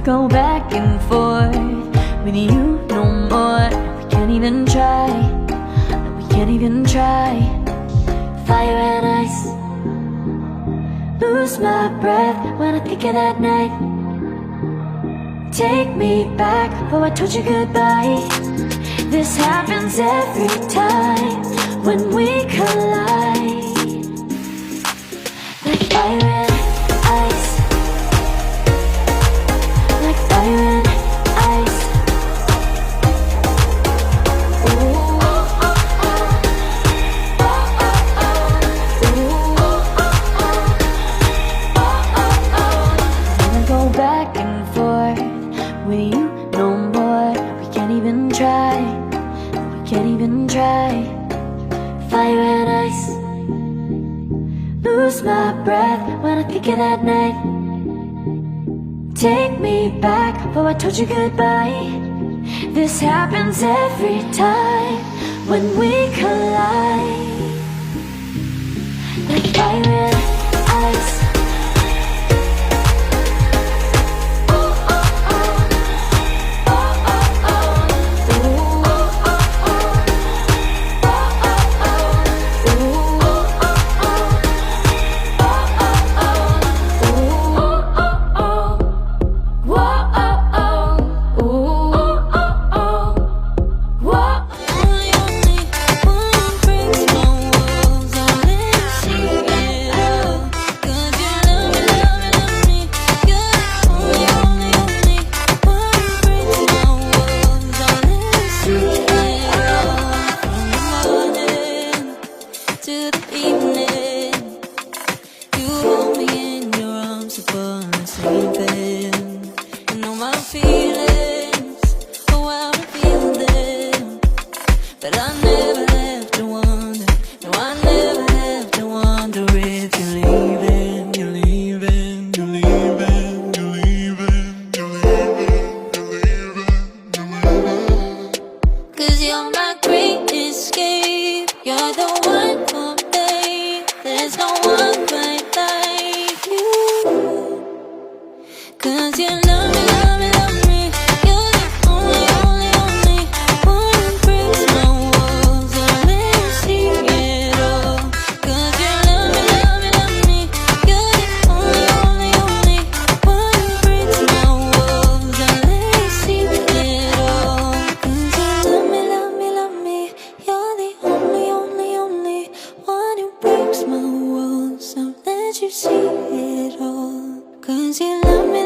go back and forth with you no more. We can't even try, no, we can't even try. Fire and ice, lose my breath when I think of that night. Take me back, oh I told you goodbye. This happens every time when we collide. Like fire and ice, like fire and ice. Ooh. Wanna go back and forth with you no more. We can't even try, we can't even try. Fire and ice, lose my breath when I think of that night. Take me back, oh I told you goodbye. This happens every time when we collide. Like fire and ice. But I never have to wonder, no I never have to wonder if you're leaving, you're leaving, you're leaving, you're leaving, you're leaving, you're leaving, you're leaving. 'Cause you're my great escape, you're the one for me, there's no one quite like you. 'Cause you love me, love me, love me, you're the only, only, only one who breaks my walls and let me see it all. 'Cause you love me, love me, love me, you're the only, only, only one who breaks my walls and let me see it all. 'Cause you love me, love me, love me, you're the only, only, only one who breaks my walls and let you see it all. 'Cause you love me.